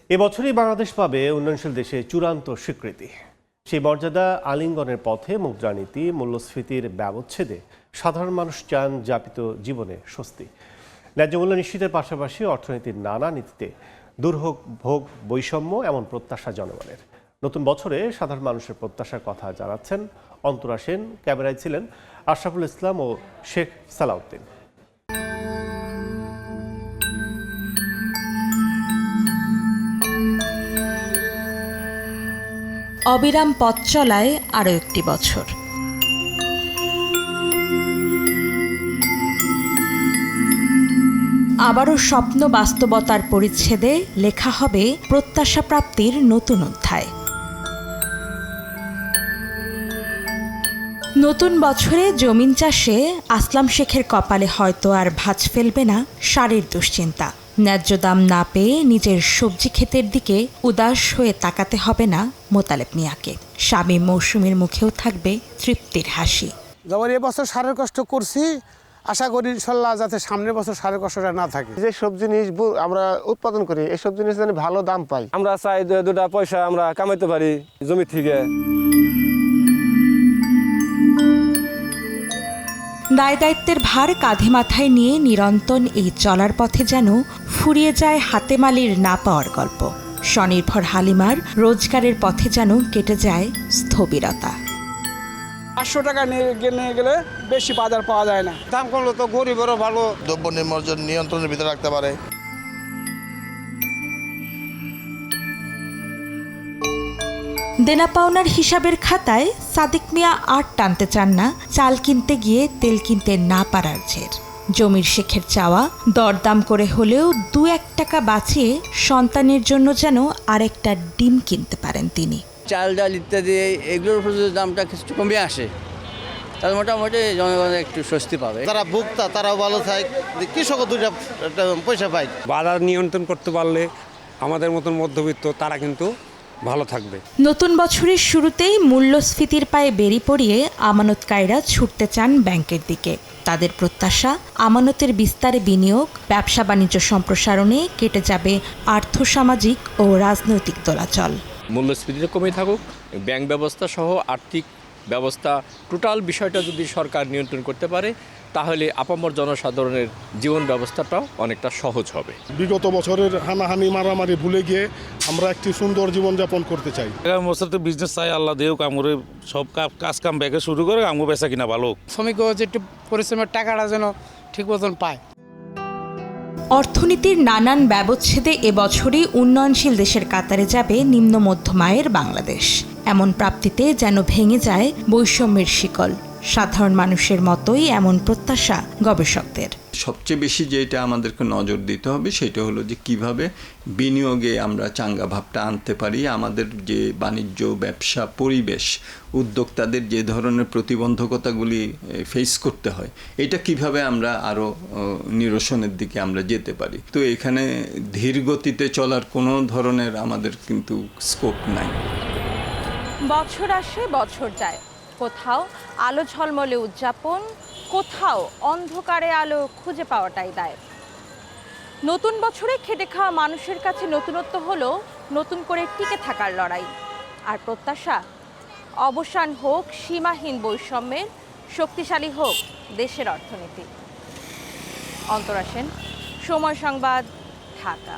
এবছরই বাংলাদেশ পাবে উন্নয়নশীল দেশে চূড়ান্ত স্বীকৃতি। সেই মর্যাদা আলিঙ্গনের পথে মুদ্রানীতি, মূল্যস্ফীতির ব্যবচ্ছেদে সাধারণ মানুষ চান যাপিত জীবনে স্বস্তি। ন্যায্য মূল্য নিশ্চিতের পাশাপাশি অর্থনীতির নানা নীতিতে দূর হোক ভোগ বৈষম্য, এমন প্রত্যাশা জনগণের। নতুন বছরে সাধারণ মানুষের প্রত্যাশার কথা জানাচ্ছেন অন্তরা সেন। ক্যামেরায় ছিলেন আশরাফুল ইসলাম ও শেখ সালাউদ্দিন। অবিরাম পথ চলায় আরও একটি বছর। আবারও স্বপ্ন বাস্তবতার পরিচ্ছেদে লেখা হবে প্রত্যাশা প্রাপ্তির নতুন অধ্যায়। নতুন বছরে জমিন চাষে আসলাম শেখের কপালে হয়তো আর ভাঁজ ফেলবে না সারের দুশ্চিন্তা। ন্যায্য দাম না পেয়ে নিজের সবজি ক্ষেতের দিকে উদাস হয়ে তাকাতে হবে না মোতালেব মিয়াকে। স্বামী মৌসুমীর মুখেও থাকবে তৃপ্তির হাসি। যেমন এবছর সারের কষ্ট করছি, আশা করি ইনশাল্লাহ যাতে সামনের বছর সারের কষ্টটা না থাকে। যে সব জিনিস আমরা উৎপাদন করি, এসব জিনিস যেন ভালো দাম পাই। আমরা চাই দুটা পয়সা আমরা কামাইতে পারি জমি থেকে। দায় দায়িত্বের ভার কাঁধে মাথায় নিয়ে নিরন্তর এই চলার পথে যেন ফুরিয়ে যায় হাতেমালির না পাওয়ার গল্প। স্বনির্ভর হালিমার রোজগারের পথে যেন কেটে যায় স্থবিরতা। 500 টাকা নিয়ে গেলে বেশি বাজার পাওয়া যায় না। দাম কমলে তো গরিবেরও ভালো। দ্রব্য নির্মার্জন নিয়ন্ত্রণের ভিতরে রাখতে পারে। দেনা পাওনার হিসাবের খাতায় সাদিক মিয়া আর টানতে চান না চাল কিনতে গিয়ে তেল কিনতে না পারার জের। জমির শেখের চাওয়া দরদাম করে হলেও 2-1 টাকা বাঁচিয়ে সন্তানের জন্য যেন আরেকটা ডিম কিনতে পারেন তিনি। চাল ডাল ইত্যাদি এগুলোর উপর যদি দামটা কিছু কমে আসে তাহলে মোটামুটি জনগণের একটু স্বস্তি পাবে। তারা ভোক্তা, তারাও ভালো থাকে, কৃষকও দুইটা পয়সা পায়। বাজার নিয়ন্ত্রণ করতে পারলে আমাদের মতন মধ্যবিত্ত তারা কিন্তু ভালো থাকবে। নতুন বছরের শুরুতেই মূল্যস্ফীতির পায়ে বেরি পড়িয়ে আমানতকারীরা ছুটতে চান ব্যাংকের দিকে। তাদের প্রত্যাশা, আমানতের বিস্তারে বিনিয়োগ, ব্যবসা বাণিজ্য সম্প্রসারণে কেটে যাবে আর্থসামাজিক ও রাজনৈতিক দোলাচল। মূল্যস্ফীতিটা কমে থাকুক, ব্যাংক ব্যবস্থা সহ আর্থিক ব্যবস্থা টোটাল বিষয়টা যদি সরকার নিয়ন্ত্রণ করতে পারে তাহলে আপামর জনসাধারণের জীবন ব্যবস্থাটাও অনেকটা সহজ হবে। বিগত বছরের হানাহানি মারামারি ভুলে গিয়ে আমরা একটি সুন্দর জীবনযাপন করতে চাই। বছর তো বিজনেস চাই, আল্লাহ দেও কামড়ে সব কাজ কাম ব্যাগে শুরু করে আমগো বেচা কিনা ভালো। শ্রমিকও যে একটু পরিশ্রমের টাকাটা যেন ঠিক মতন পায়। অর্থনীতির নানান ব্যবচ্ছেদে এবছরই উন্নয়নশীল দেশের কাতারে যাবে নিম্ন মধ্যম আয়ের বাংলাদেশ। এমন প্রাপ্তিতে যেন ভেঙে যায় বৈষম্যের শিকল। সাধারণ মানুষের মতোই এমন প্রত্যাশা গবেষকদের। সবচেয়ে বেশি যেটা আমাদেরকে নজর দিতে হবে সেটা হলো যে কিভাবে বিনিয়োগে আমরা চাঙ্গা ভাবটা আনতে পারি। আমাদের যে বাণিজ্য, ব্যবসা, পরিবেশ, উদ্যোক্তাদের যে ধরনের প্রতিবন্ধকতাগুলি ফেস করতে হয়, এটা কিভাবে আমরা আরও নিরসনের দিকে আমরা যেতে পারি। তো এখানে ধীর গতিতে চলার কোনো ধরনের আমাদের কিন্তু স্কোপ নাই। বছর আসে বছর যায়, কোথাও আলো ঝলমলে উদযাপন, কোথাও অন্ধকারে আলো খুঁজে পাওয়াটাই দায়। নতুন বছরে খেটে খাওয়া মানুষের কাছে নতুনত্ব হলো নতুন করে টিকে থাকার লড়াই। আর প্রত্যাশা, অবসান হোক সীমাহীন বৈষম্যের, শক্তিশালী হোক দেশের অর্থনীতি। অন্তরা সেন, সময় সংবাদ, ঢাকা।